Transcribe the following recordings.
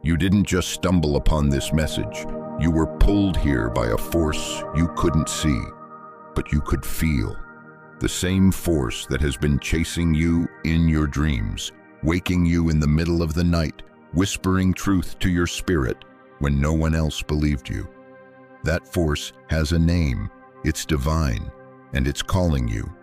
You didn't just stumble upon this message. You were pulled here by a force you couldn't see, but you could feel. The same force that has been chasing you in your dreams, waking you in the middle of the night, whispering truth to your spirit when no one else believed you. That force has a name. It's divine, and it's calling you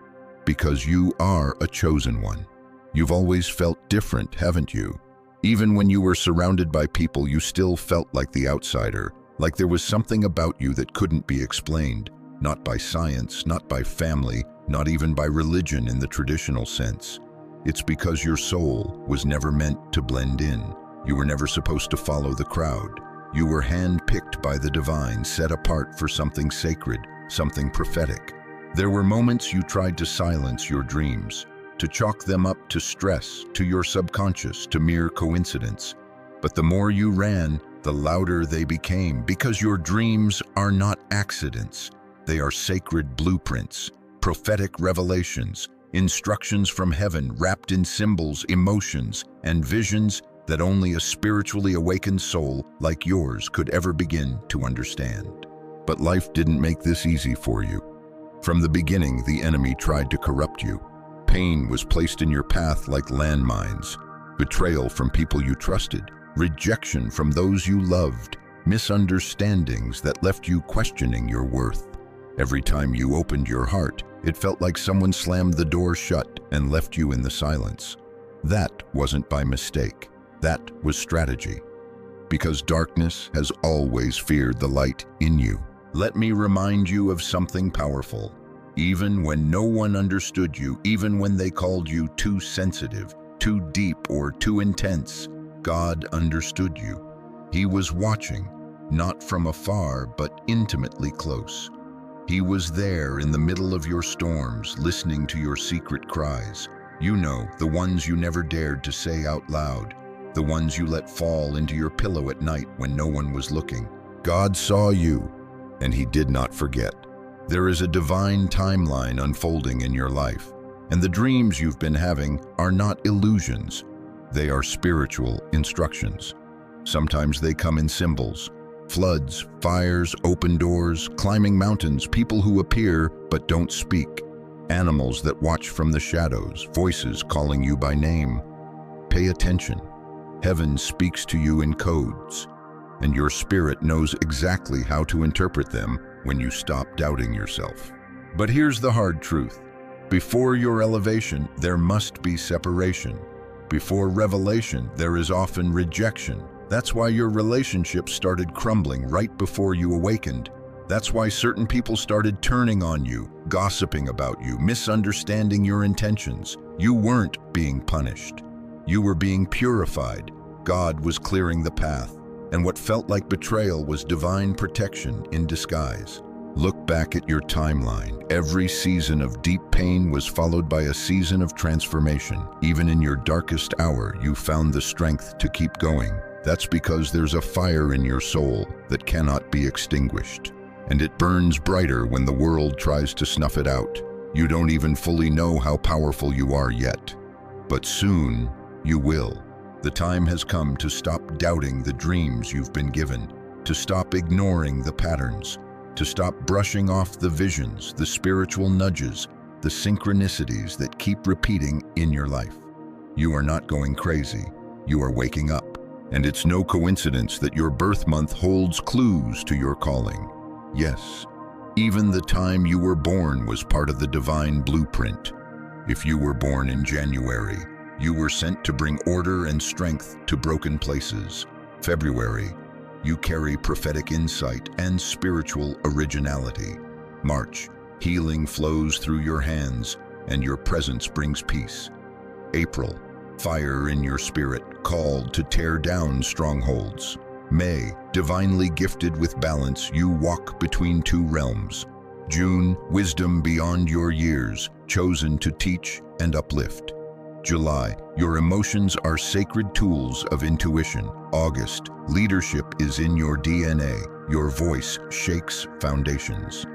because you are a chosen one. You've always felt different, haven't you? Even when you were surrounded by people, you still felt like the outsider, like there was something about you that couldn't be explained, not by science, not by family, not even by religion in the traditional sense. It's because your soul was never meant to blend in. You were never supposed to follow the crowd. You were handpicked by the divine, set apart for something sacred, something prophetic. There were moments you tried to silence your dreams, to chalk them up to stress, to your subconscious, to mere coincidence. But the more you ran, the louder they became, because your dreams are not accidents. They are sacred blueprints, prophetic revelations, instructions from heaven wrapped in symbols, emotions, and visions that only a spiritually awakened soul like yours could ever begin to understand. But life didn't make this easy for you. From the beginning, the enemy tried to corrupt you. Pain was placed in your path like landmines, betrayal from people you trusted, rejection from those you loved, misunderstandings that left you questioning your worth. Every time you opened your heart, it felt like someone slammed the door shut and left you in the silence. That wasn't by mistake. That was strategy. Because darkness has always feared the light in you. Let me remind you of something powerful. Even when no one understood you, even when they called you too sensitive, too deep, or too intense, God understood you. He was watching, not from afar, but intimately close. He was there in the middle of your storms, listening to your secret cries. You know, the ones you never dared to say out loud, the ones you let fall into your pillow at night when no one was looking. God saw you, and He did not forget. There is a divine timeline unfolding in your life, and the dreams you've been having are not illusions. They are spiritual instructions. Sometimes they come in symbols: floods, fires, open doors, climbing mountains, people who appear but don't speak, animals that watch from the shadows, voices calling you by name. Pay attention. Heaven speaks to you in codes, and your spirit knows exactly how to interpret them when you stop doubting yourself. But here's the hard truth. Before your elevation, there must be separation. Before revelation, there is often rejection. That's why your relationships started crumbling right before you awakened. That's why certain people started turning on you, gossiping about you, misunderstanding your intentions. You weren't being punished. You were being purified. God was clearing the path, and what felt like betrayal was divine protection in disguise. Look back at your timeline. Every season of deep pain was followed by a season of transformation. Even in your darkest hour, you found the strength to keep going. That's because there's a fire in your soul that cannot be extinguished, and it burns brighter when the world tries to snuff it out. You don't even fully know how powerful you are yet, but soon you will. The time has come to stop doubting the dreams you've been given, to stop ignoring the patterns, to stop brushing off the visions, the spiritual nudges, the synchronicities that keep repeating in your life. You are not going crazy. You are waking up. And it's no coincidence that your birth month holds clues to your calling. Yes, even the time you were born was part of the divine blueprint. If you were born in January, you were sent to bring order and strength to broken places. February, you carry prophetic insight and spiritual originality. March, healing flows through your hands, and your presence brings peace. April, fire in your spirit, called to tear down strongholds. May, divinely gifted with balance, you walk between two realms. June, wisdom beyond your years, chosen to teach and uplift. July, your emotions are sacred tools of intuition. August, leadership is in your DNA. Your voice shakes foundations.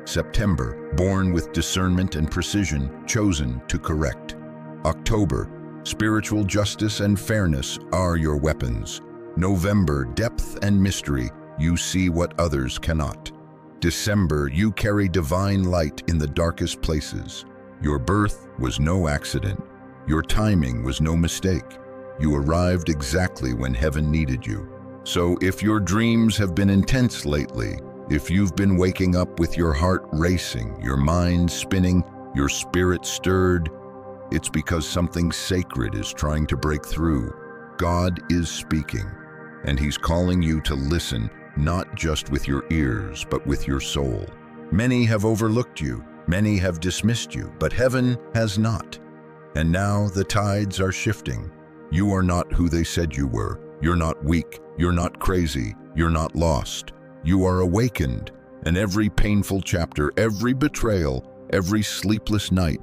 September, born with discernment and precision, chosen to correct. October, spiritual justice and fairness are your weapons. November, depth and mystery, you see what others cannot. December, you carry divine light in the darkest places. Your birth was no accident. Your timing was no mistake. You arrived exactly when heaven needed you. So if your dreams have been intense lately, if you've been waking up with your heart racing, your mind spinning, your spirit stirred, it's because something sacred is trying to break through. God is speaking, and He's calling you to listen, not just with your ears, but with your soul. Many have overlooked you, many have dismissed you, but heaven has not. And now the tides are shifting. You are not who they said you were. You're not weak, you're not crazy, you're not lost. You are awakened, and every painful chapter, every betrayal, every sleepless night,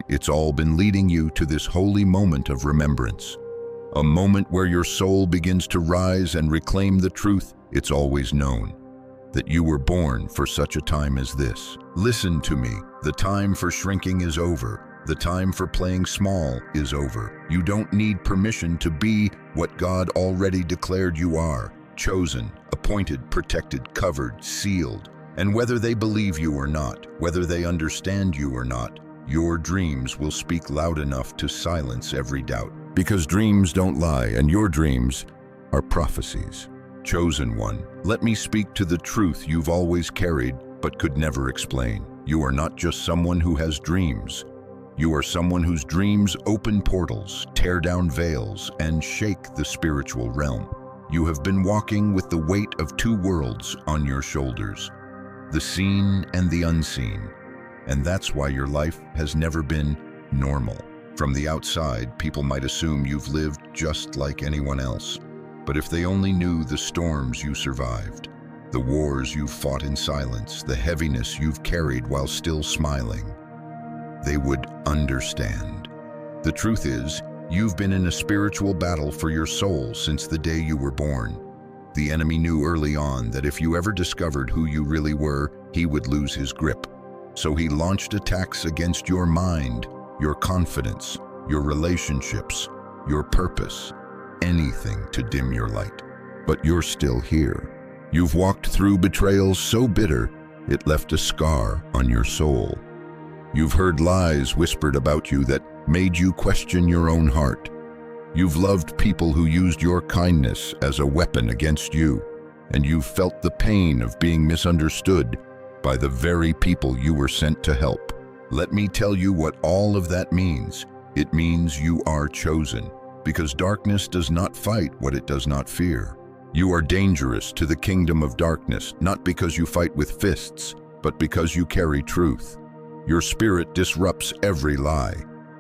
it's all been leading you to this holy moment of remembrance. A moment where your soul begins to rise and reclaim the truth it's always known, that you were born for such a time as this. Listen to me, the time for shrinking is over. The time for playing small is over. You don't need permission to be what God already declared you are, chosen, appointed, protected, covered, sealed. And whether they believe you or not, whether they understand you or not, your dreams will speak loud enough to silence every doubt. Because dreams don't lie, and your dreams are prophecies. Chosen one, let me speak to the truth you've always carried but could never explain. You are not just someone who has dreams. You are someone whose dreams open portals, tear down veils, and shake the spiritual realm. You have been walking with the weight of two worlds on your shoulders, the seen and the unseen. And that's why your life has never been normal. From the outside, people might assume you've lived just like anyone else. But if they only knew the storms you survived, the wars you've fought in silence, the heaviness you've carried while still smiling, they would understand. The truth is, you've been in a spiritual battle for your soul since the day you were born. The enemy knew early on that if you ever discovered who you really were, he would lose his grip. So he launched attacks against your mind, your confidence, your relationships, your purpose, anything to dim your light. But you're still here. You've walked through betrayals so bitter, it left a scar on your soul. You've heard lies whispered about you that made you question your own heart. You've loved people who used your kindness as a weapon against you, and you've felt the pain of being misunderstood by the very people you were sent to help. Let me tell you what all of that means. It means you are chosen, because darkness does not fight what it does not fear. You are dangerous to the kingdom of darkness, not because you fight with fists, but because you carry truth. Your spirit disrupts every lie.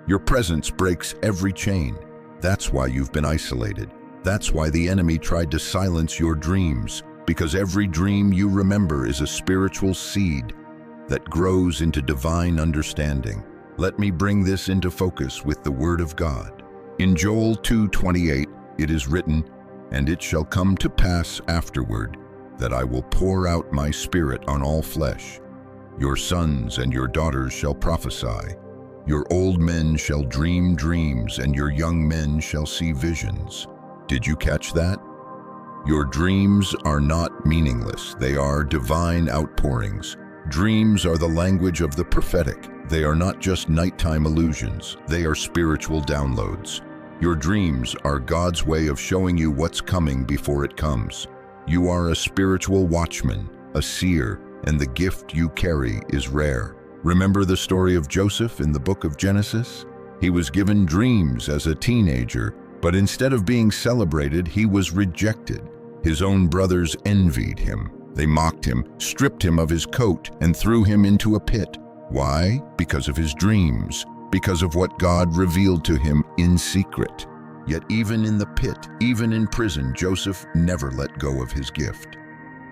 Your presence breaks every chain. That's why you've been isolated. That's why the enemy tried to silence your dreams, because every dream you remember is a spiritual seed that grows into divine understanding. Let me bring this into focus with the Word of God. In Joel 2:28, it is written, "And it shall come to pass afterward, that I will pour out my Spirit on all flesh. Your sons and your daughters shall prophesy. Your old men shall dream dreams, and your young men shall see visions." Did you catch that? Your dreams are not meaningless. They are divine outpourings. Dreams are the language of the prophetic. They are not just nighttime illusions. They are spiritual downloads. Your dreams are God's way of showing you what's coming before it comes. You are a spiritual watchman, a seer, and the gift you carry is rare. Remember the story of Joseph in the book of Genesis? He was given dreams as a teenager, but instead of being celebrated, he was rejected. His own brothers envied him. They mocked him, stripped him of his coat, and threw him into a pit. Why? Because of his dreams, because of what God revealed to him in secret. Yet even in the pit, even in prison, Joseph never let go of his gift.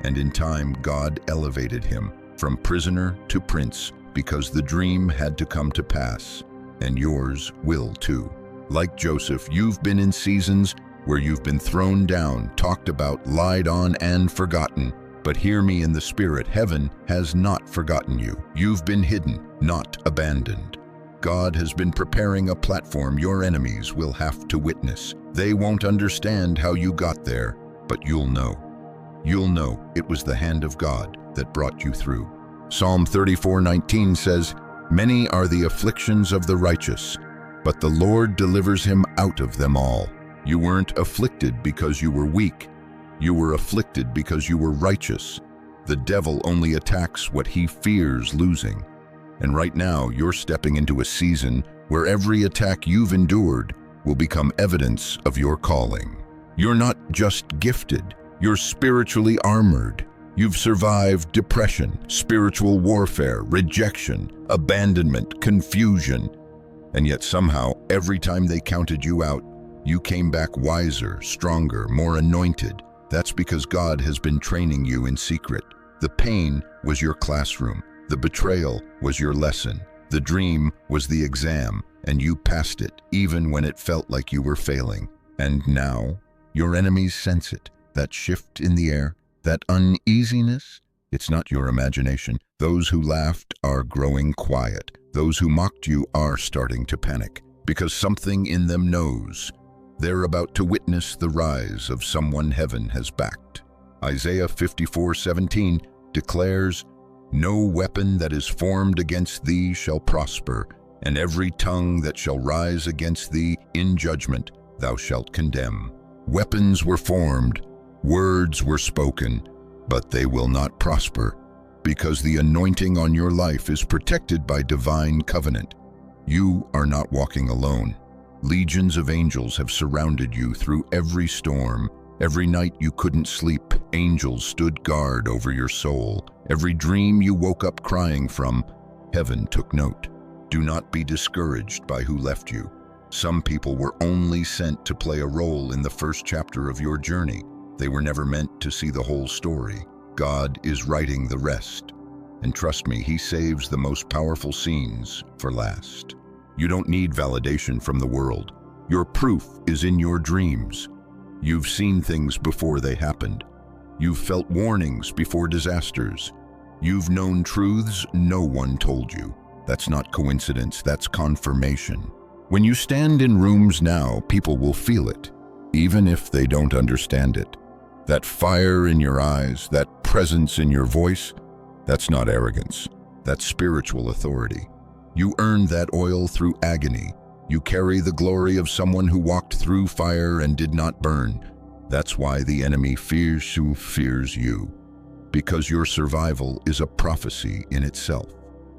And in time, God elevated him from prisoner to prince, because the dream had to come to pass, and yours will too. Like Joseph, you've been in seasons where you've been thrown down, talked about, lied on, and forgotten. But hear me in the Spirit, heaven has not forgotten you. You've been hidden, not abandoned. God has been preparing a platform your enemies will have to witness. They won't understand how you got there, but you'll know. You'll know it was the hand of God that brought you through. Psalm 34:19 says, "Many are the afflictions of the righteous, but the Lord delivers him out of them all." You weren't afflicted because you were weak. You were afflicted because you were righteous. The devil only attacks what he fears losing. And right now, you're stepping into a season where every attack you've endured will become evidence of your calling. You're not just gifted, you're spiritually armored. You've survived depression, spiritual warfare, rejection, abandonment, confusion. And yet somehow, every time they counted you out, you came back wiser, stronger, more anointed. That's because God has been training you in secret. The pain was your classroom. The betrayal was your lesson. The dream was the exam, and you passed it, even when it felt like you were failing. And now, your enemies sense it. That shift in the air, that uneasiness, it's not your imagination. Those who laughed are growing quiet. Those who mocked you are starting to panic, because something in them knows they're about to witness the rise of someone heaven has backed. Isaiah 54:17 declares, "No weapon that is formed against thee shall prosper, and every tongue that shall rise against thee in judgment thou shalt condemn." Weapons were formed, words were spoken, but they will not prosper, because the anointing on your life is protected by divine covenant. You are not walking alone. Legions of angels have surrounded you through every storm. Every night you couldn't sleep, angels stood guard over your soul. Every dream you woke up crying from, heaven took note. Do not be discouraged by who left you. Some people were only sent to play a role in the first chapter of your journey. They were never meant to see the whole story. God is writing the rest. And trust me, He saves the most powerful scenes for last. You don't need validation from the world. Your proof is in your dreams. You've seen things before they happened. You've felt warnings before disasters. You've known truths no one told you. That's not coincidence, that's confirmation. When you stand in rooms now, people will feel it, even if they don't understand it. That fire in your eyes, that presence in your voice, that's not arrogance, that's spiritual authority. You earned that oil through agony. You carry the glory of someone who walked through fire and did not burn. That's why the enemy fears you, because your survival is a prophecy in itself.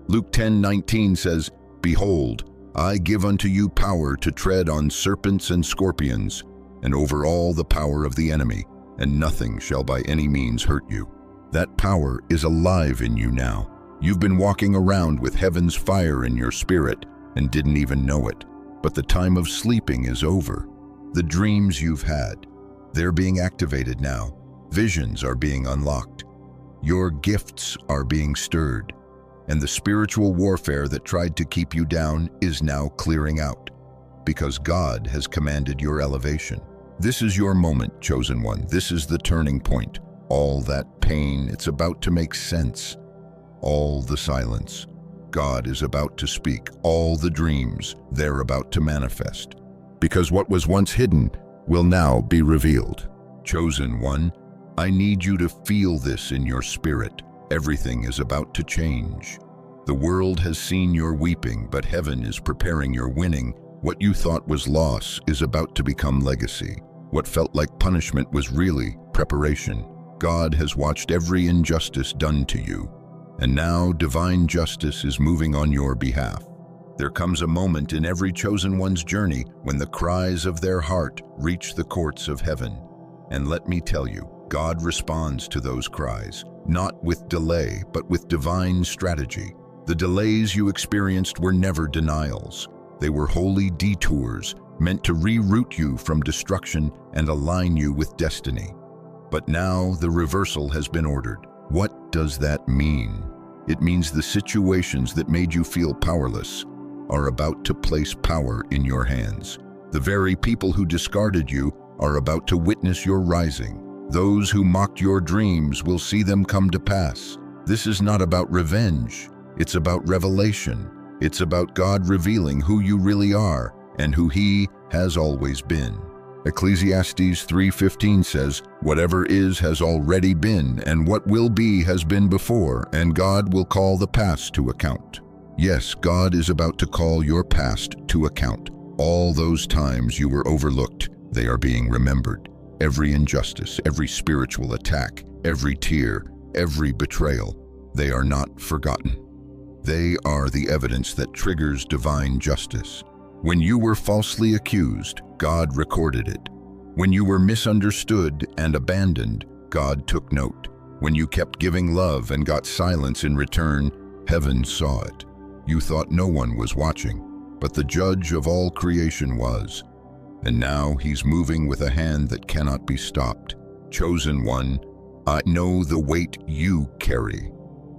Luke 10:19 says, "Behold, I give unto you power to tread on serpents and scorpions, and over all the power of the enemy, and nothing shall by any means hurt you." That power is alive in you now. You've been walking around with heaven's fire in your spirit and didn't even know it. But the time of sleeping is over. The dreams you've had, they're being activated now. Visions are being unlocked. Your gifts are being stirred. And the spiritual warfare that tried to keep you down is now clearing out, because God has commanded your elevation. This is your moment, chosen one. This is the turning point. All that pain, it's about to make sense. All the silence, God is about to speak. All the dreams, they're about to manifest. Because what was once hidden will now be revealed. Chosen one, I need you to feel this in your spirit. Everything is about to change. The world has seen your weeping, but heaven is preparing your winning. What you thought was loss is about to become legacy. What felt like punishment was really preparation. God has watched every injustice done to you. And now divine justice is moving on your behalf. There comes a moment in every chosen one's journey when the cries of their heart reach the courts of heaven. And let me tell you, God responds to those cries, not with delay, but with divine strategy. The delays you experienced were never denials. They were holy detours meant to reroute you from destruction and align you with destiny. But now the reversal has been ordered. What does that mean? It means the situations that made you feel powerless are about to place power in your hands. The very people who discarded you are about to witness your rising. Those who mocked your dreams will see them come to pass. This is not about revenge. It's about revelation. It's about God revealing who you really are and who He has always been. Ecclesiastes 3:15 says, "Whatever is has already been, and what will be has been before, and God will call the past to account." Yes, God is about to call your past to account. All those times you were overlooked, they are being remembered. Every injustice, every spiritual attack, every tear, every betrayal, they are not forgotten. They are the evidence that triggers divine justice. When you were falsely accused, God recorded it. When you were misunderstood and abandoned, God took note. When you kept giving love and got silence in return, heaven saw it. You thought no one was watching, but the judge of all creation was. And now he's moving with a hand that cannot be stopped. Chosen one, I know the weight you carry.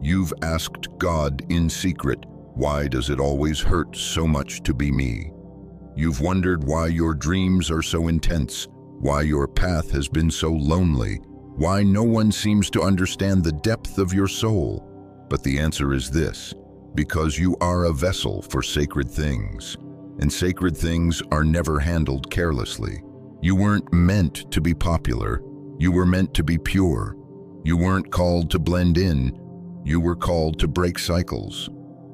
You've asked God in secret, why does it always hurt so much to be me? You've wondered why your dreams are so intense, why your path has been so lonely, why no one seems to understand the depth of your soul. But the answer is this: because you are a vessel for sacred things, and sacred things are never handled carelessly. You weren't meant to be popular, you were meant to be pure. You weren't called to blend in, you were called to break cycles.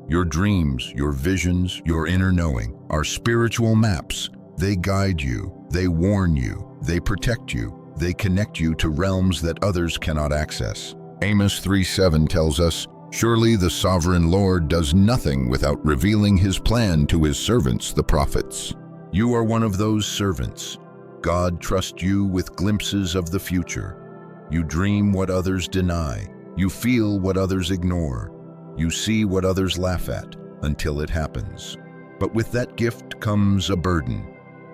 Your dreams, your visions, your inner knowing are spiritual maps. They guide you, they warn you, they protect you, they connect you to realms that others cannot access. Amos 3:7 tells us, "Surely the sovereign Lord does nothing without revealing his plan to his servants, the prophets." You are one of those servants. God trusts you with glimpses of the future. You dream what others deny. You feel what others ignore. You see what others laugh at until it happens. But with that gift comes a burden,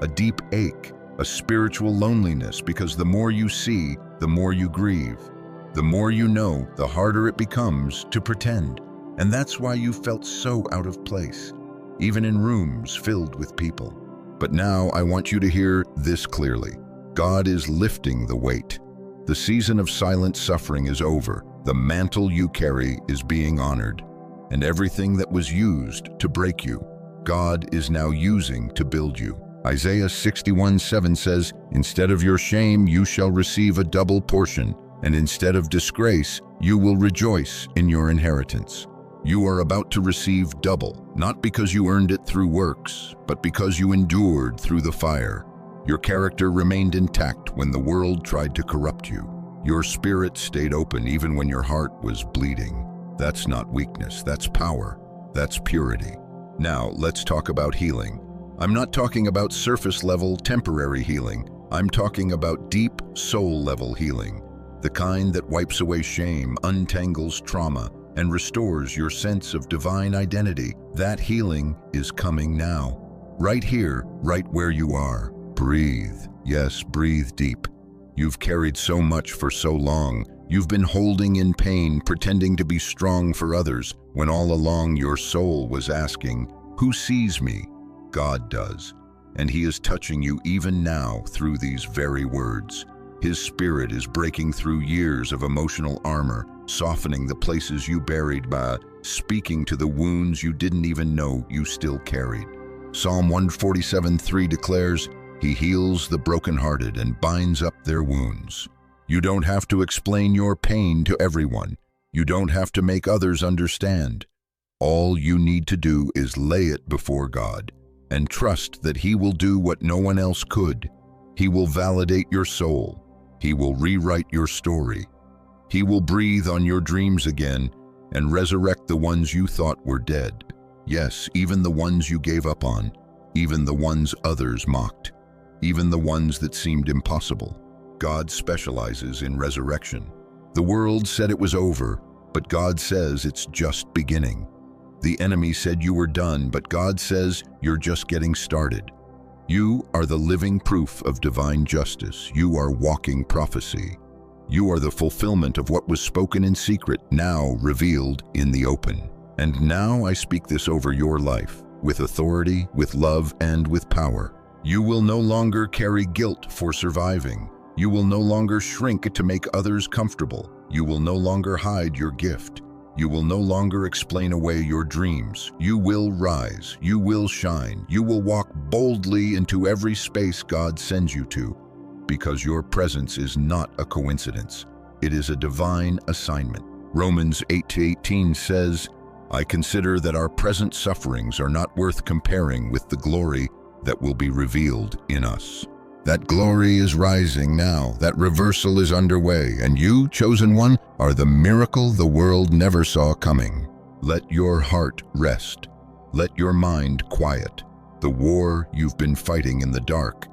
a deep ache, a spiritual loneliness, because the more you see, the more you grieve. The more you know, the harder it becomes to pretend. And that's why you felt so out of place, even in rooms filled with people. But now I want you to hear this clearly. God is lifting the weight. The season of silent suffering is over. The mantle you carry is being honored. And everything that was used to break you, God is now using to build you. Isaiah 61:7 says, "Instead of your shame, you shall receive a double portion. And instead of disgrace, you will rejoice in your inheritance." You are about to receive double, not because you earned it through works, but because you endured through the fire. Your character remained intact when the world tried to corrupt you. Your spirit stayed open even when your heart was bleeding. That's not weakness, that's power, that's purity. Now, let's talk about healing. I'm not talking about surface-level, temporary healing. I'm talking about deep, soul-level healing. The kind that wipes away shame, untangles trauma, and restores your sense of divine identity. That healing is coming now. Right here, right where you are. Breathe. Yes, breathe deep. You've carried so much for so long. You've been holding in pain, pretending to be strong for others, when all along your soul was asking, "Who sees me?" God does. And He is touching you even now through these very words. His Spirit is breaking through years of emotional armor, softening the places you buried by speaking to the wounds you didn't even know you still carried. Psalm 147:3 declares, "He heals the brokenhearted and binds up their wounds." You don't have to explain your pain to everyone. You don't have to make others understand. All you need to do is lay it before God and trust that He will do what no one else could. He will validate your soul. He will rewrite your story. He will breathe on your dreams again and resurrect the ones you thought were dead. Yes, even the ones you gave up on, even the ones others mocked, even the ones that seemed impossible. God specializes in resurrection. The world said it was over, but God says it's just beginning. The enemy said you were done, but God says you're just getting started. You are the living proof of divine justice. You are walking prophecy. You are the fulfillment of what was spoken in secret, now revealed in the open. And now I speak this over your life, with authority, with love, and with power. You will no longer carry guilt for surviving. You will no longer shrink to make others comfortable. You will no longer hide your gift. You will no longer explain away your dreams. You will rise. You will shine. You will walk boldly into every space God sends you to, because your presence is not a coincidence. It is a divine assignment. Romans 8:18 says, I consider that our present sufferings are not worth comparing with the glory that will be revealed in us. That glory is rising now. That reversal is underway, and you, chosen one, are the miracle the world never saw coming. Let your heart rest. Let your mind quiet. The war you've been fighting in the dark,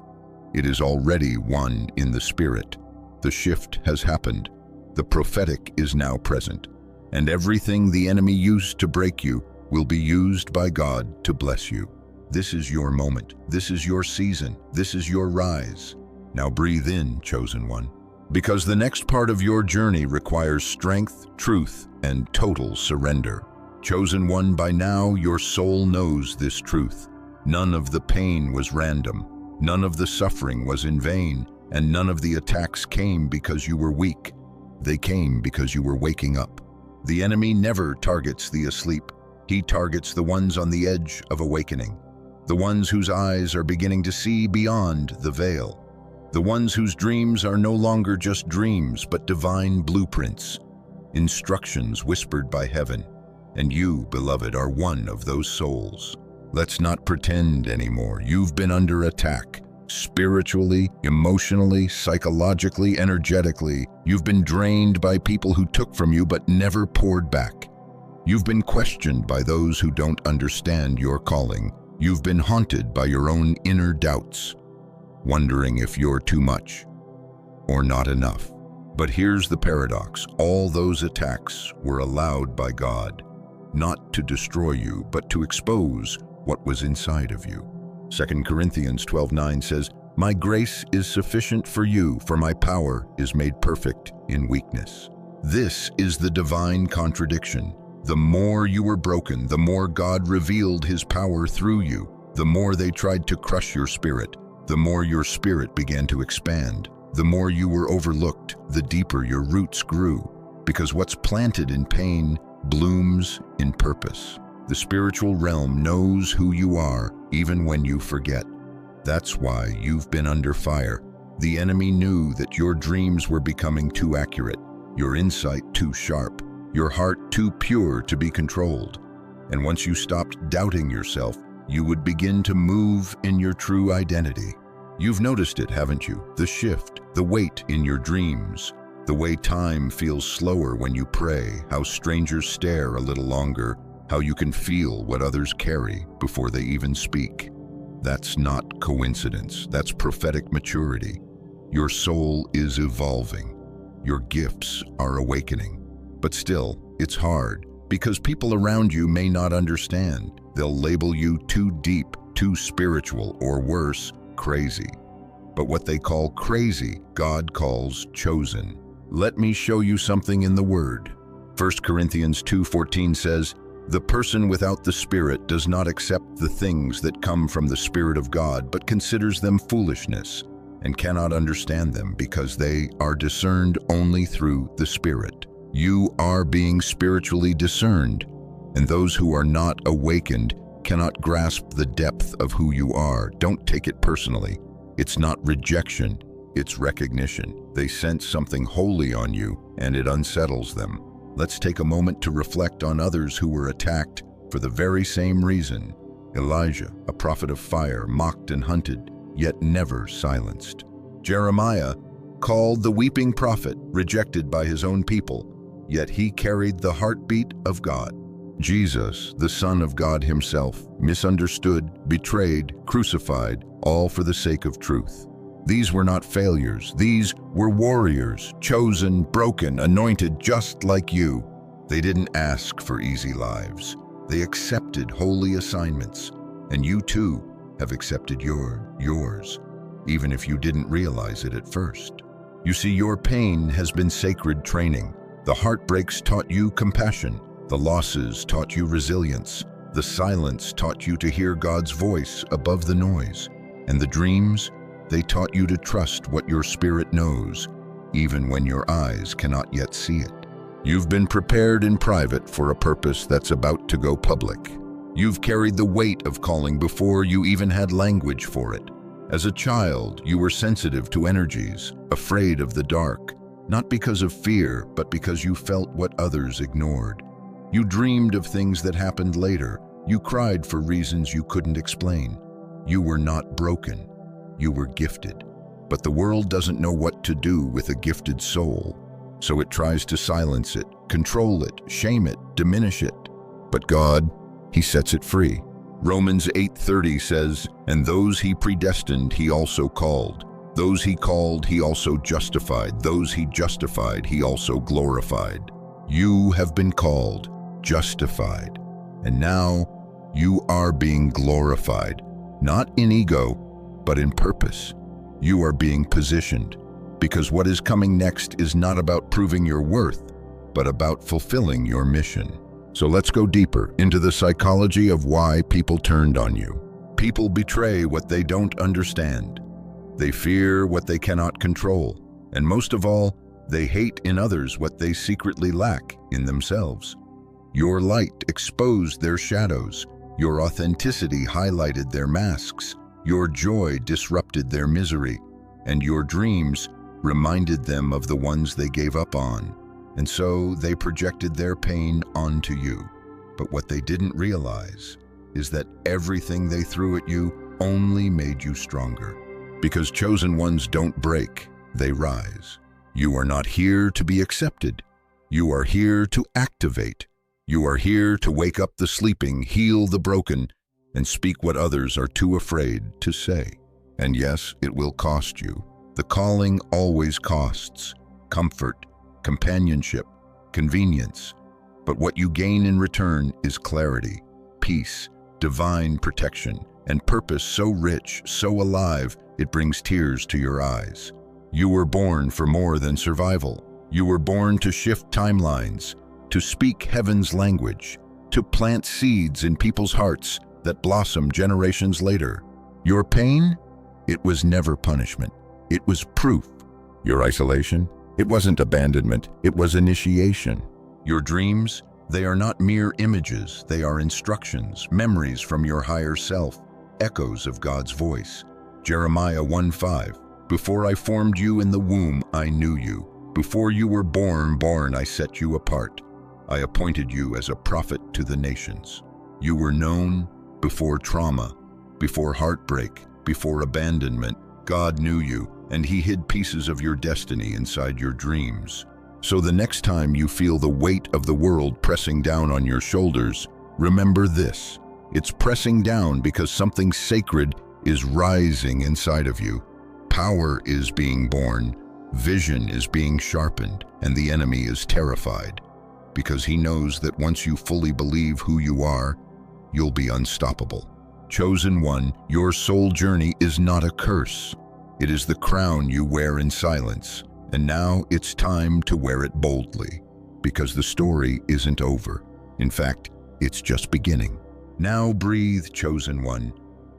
it is already won in the spirit. The shift has happened. The prophetic is now present, and everything the enemy used to break you will be used by God to bless you. This is your moment. This is your season. This is your rise. Now breathe in, chosen one, because the next part of your journey requires strength, truth, and total surrender. Chosen one, by now your soul knows this truth. None of the pain was random. None of the suffering was in vain, and none of the attacks came because you were weak. They came because you were waking up. The enemy never targets the asleep. He targets the ones on the edge of awakening, the ones whose eyes are beginning to see beyond the veil, the ones whose dreams are no longer just dreams but divine blueprints, instructions whispered by heaven. And you, beloved, are one of those souls. Let's not pretend anymore. You've been under attack. Spiritually, emotionally, psychologically, energetically, you've been drained by people who took from you but never poured back. You've been questioned by those who don't understand your calling. You've been haunted by your own inner doubts, wondering if you're too much or not enough. But here's the paradox. All those attacks were allowed by God, not to destroy you, but to expose what was inside of you. 2 Corinthians 12:9 says, My grace is sufficient for you, for my power is made perfect in weakness. This is the divine contradiction. The more you were broken, the more God revealed his power through you. The more they tried to crush your spirit, the more your spirit began to expand. The more you were overlooked, the deeper your roots grew. Because what's planted in pain blooms in purpose. The spiritual realm knows who you are, even when you forget. That's why you've been under fire. The enemy knew that your dreams were becoming too accurate, your insight too sharp, your heart too pure to be controlled. And once you stopped doubting yourself, you would begin to move in your true identity. You've noticed it, haven't you? The shift, the weight in your dreams, the way time feels slower when you pray, how strangers stare a little longer, how you can feel what others carry before they even speak. That's not coincidence. That's prophetic maturity. Your soul is evolving. Your gifts are awakening. But still, it's hard because people around you may not understand. They'll label you too deep, too spiritual, or worse, crazy. But what they call crazy, God calls chosen. Let me show you something in the Word. 1 Corinthians 2:14 says, The person without the Spirit does not accept the things that come from the Spirit of God, but considers them foolishness, and cannot understand them because they are discerned only through the Spirit. You are being spiritually discerned, and those who are not awakened cannot grasp the depth of who you are. Don't take it personally. It's not rejection, it's recognition. They sense something holy on you, and it unsettles them. Let's take a moment to reflect on others who were attacked for the very same reason. Elijah, a prophet of fire, mocked and hunted, yet never silenced. Jeremiah, called the weeping prophet, rejected by his own people, yet he carried the heartbeat of God. Jesus, the Son of God himself, misunderstood, betrayed, crucified, all for the sake of truth. These were not failures. These were warriors, chosen, broken, anointed just like you. They didn't ask for easy lives. They accepted holy assignments. And you too have accepted yours, even if you didn't realize it at first. You see, your pain has been sacred training. The heartbreaks taught you compassion. The losses taught you resilience. The silence taught you to hear God's voice above the noise. And the dreams, they taught you to trust what your spirit knows, even when your eyes cannot yet see it. You've been prepared in private for a purpose that's about to go public. You've carried the weight of calling before you even had language for it. As a child, you were sensitive to energies, afraid of the dark, not because of fear, but because you felt what others ignored. You dreamed of things that happened later. You cried for reasons you couldn't explain. You were not broken. You were gifted. But the world doesn't know what to do with a gifted soul, so it tries to silence it, control it, shame it, diminish it. But God, He sets it free. Romans 8:30 says, "And those He predestined, He also called. Those He called, He also justified. Those He justified, He also glorified." You have been called, justified, and now you are being glorified, not in ego, but in purpose. You are being positioned, because what is coming next is not about proving your worth, but about fulfilling your mission. So let's go deeper into the psychology of why people turned on you. People betray what they don't understand. They fear what they cannot control. And most of all, they hate in others what they secretly lack in themselves. Your light exposed their shadows. Your authenticity highlighted their masks. Your joy disrupted their misery. And your dreams reminded them of the ones they gave up on. And so they projected their pain onto you. But what they didn't realize is that everything they threw at you only made you stronger. Because chosen ones don't break, they rise. You are not here to be accepted. You are here to activate. You are here to wake up the sleeping, heal the broken, and speak what others are too afraid to say. And yes, it will cost you. The calling always costs comfort, companionship, convenience. But what you gain in return is clarity, peace, divine protection, and purpose so rich, so alive, it brings tears to your eyes. You were born for more than survival. You were born to shift timelines, to speak heaven's language, to plant seeds in people's hearts that blossom generations later. Your pain? It was never punishment. It was proof. Your isolation? It wasn't abandonment. It was initiation. Your dreams? They are not mere images. They are instructions, memories from your higher self, echoes of God's voice. Jeremiah 1:5. Before I formed you in the womb, I knew you. Before you were born, I set you apart. I appointed you as a prophet to the nations. You were known before trauma, before heartbreak, before abandonment. God knew you, and He hid pieces of your destiny inside your dreams. So the next time you feel the weight of the world pressing down on your shoulders, remember this. It's pressing down because something sacred is rising inside of you. Power is being born, vision is being sharpened, and the enemy is terrified. Because he knows that once you fully believe who you are, you'll be unstoppable. Chosen one, your soul journey is not a curse. It is the crown you wear in silence. And now it's time to wear it boldly, because the story isn't over. In fact, it's just beginning. Now breathe, chosen one.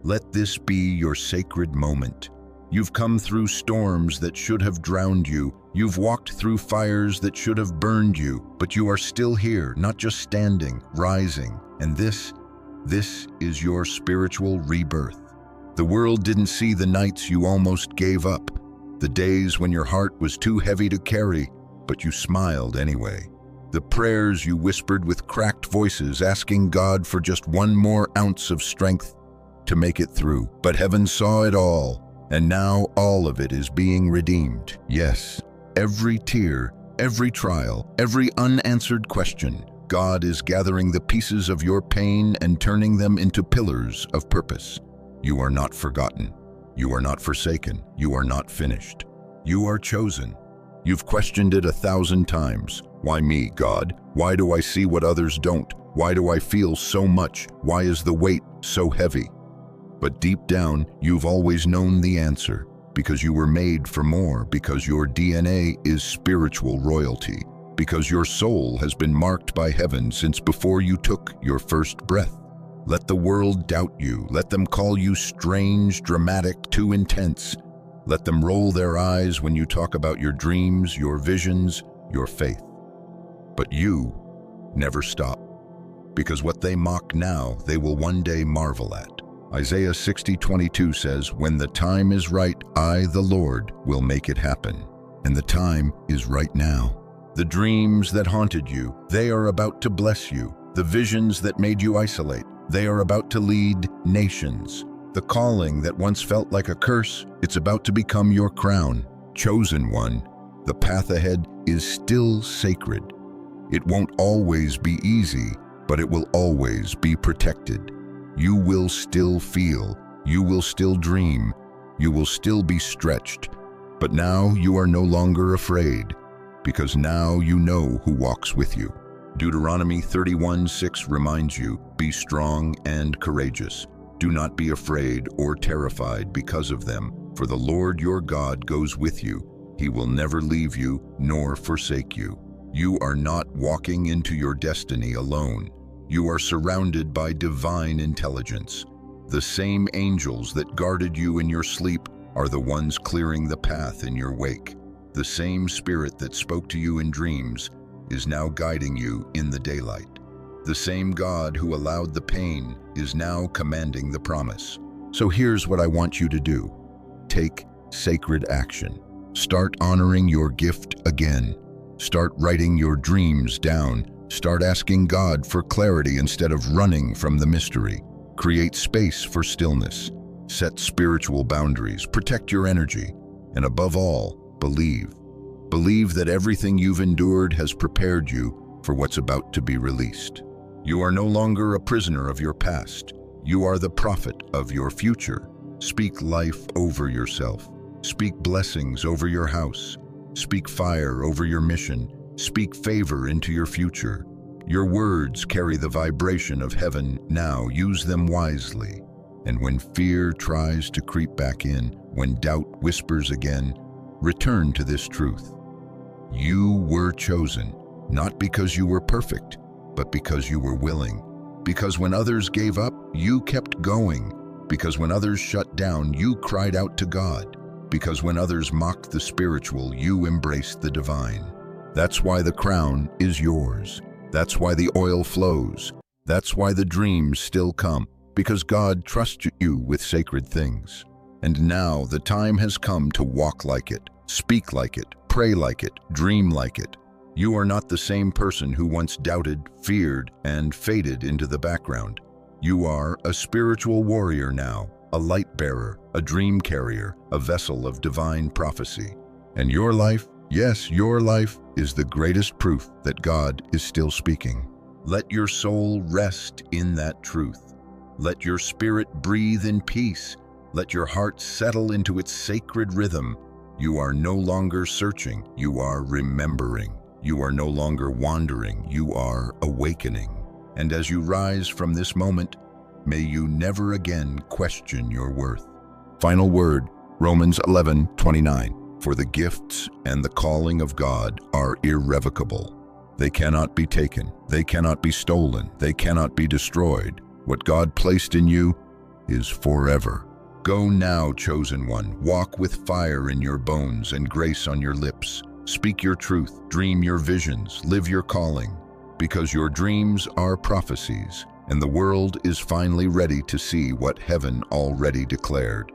Let this be your sacred moment. You've come through storms that should have drowned you. You've walked through fires that should have burned you, but you are still here, not just standing, rising. And this is your spiritual rebirth. The world didn't see the nights you almost gave up, the days when your heart was too heavy to carry, but you smiled anyway. The prayers you whispered with cracked voices, asking God for just one more ounce of strength to make it through. But heaven saw it all, and now all of it is being redeemed. Yes, every tear, every trial, every unanswered question, God is gathering the pieces of your pain and turning them into pillars of purpose. You are not forgotten. You are not forsaken. You are not finished. You are chosen. You've questioned it 1,000 times. Why me, God? Why do I see what others don't? Why do I feel so much? Why is the weight so heavy? But deep down, you've always known the answer, because you were made for more, because your DNA is spiritual royalty, because your soul has been marked by heaven since before you took your first breath. Let the world doubt you. Let them call you strange, dramatic, too intense. Let them roll their eyes when you talk about your dreams, your visions, your faith. But you never stop, because what they mock now, they will one day marvel at. Isaiah 60:22 says, "When the time is right, I, the Lord, will make it happen." And the time is right now. The dreams that haunted you, they are about to bless you. The visions that made you isolate, they are about to lead nations. The calling that once felt like a curse, it's about to become your crown. Chosen one, the path ahead is still sacred. It won't always be easy, but it will always be protected. You will still feel, you will still dream, you will still be stretched. But now you are no longer afraid, because now you know who walks with you. Deuteronomy 31:6 reminds you, "Be strong and courageous. Do not be afraid or terrified because of them, for the Lord your God goes with you. He will never leave you nor forsake you." You are not walking into your destiny alone. You are surrounded by divine intelligence. The same angels that guarded you in your sleep are the ones clearing the path in your wake. The same Spirit that spoke to you in dreams is now guiding you in the daylight. The same God who allowed the pain is now commanding the promise. So here's what I want you to do. Take sacred action. Start honoring your gift again. Start writing your dreams down. Start asking God for clarity instead of running from the mystery. Create space for stillness. Set spiritual boundaries. Protect your energy. And above all, believe. Believe that everything you've endured has prepared you for what's about to be released. You are no longer a prisoner of your past. You are the prophet of your future. Speak life over yourself. Speak blessings over your house. Speak fire over your mission. Speak favor into your future. Your words carry the vibration of heaven now. Use them wisely. And when fear tries to creep back in, when doubt whispers again, return to this truth. You were chosen, not because you were perfect, but because you were willing. Because when others gave up, you kept going. Because when others shut down, you cried out to God. Because when others mocked the spiritual, you embraced the divine. That's why the crown is yours. That's why the oil flows. That's why the dreams still come, because God trusts you with sacred things. And now the time has come to walk like it, speak like it, pray like it, dream like it. You are not the same person who once doubted, feared, and faded into the background. You are a spiritual warrior now, a light bearer, a dream carrier, a vessel of divine prophecy. And your life, yes, your life, is the greatest proof that God is still speaking. Let your soul rest in that truth. Let your spirit breathe in peace. Let your heart settle into its sacred rhythm. You are no longer searching, you are remembering. You are no longer wandering, you are awakening. And as you rise from this moment, may you never again question your worth. Final word, Romans 11:29. For the gifts and the calling of God are irrevocable. They cannot be taken, they cannot be stolen, they cannot be destroyed. What God placed in you is forever. Go now, chosen one. Walk with fire in your bones and grace on your lips. Speak your truth, dream your visions, live your calling. Because your dreams are prophecies, and the world is finally ready to see what heaven already declared.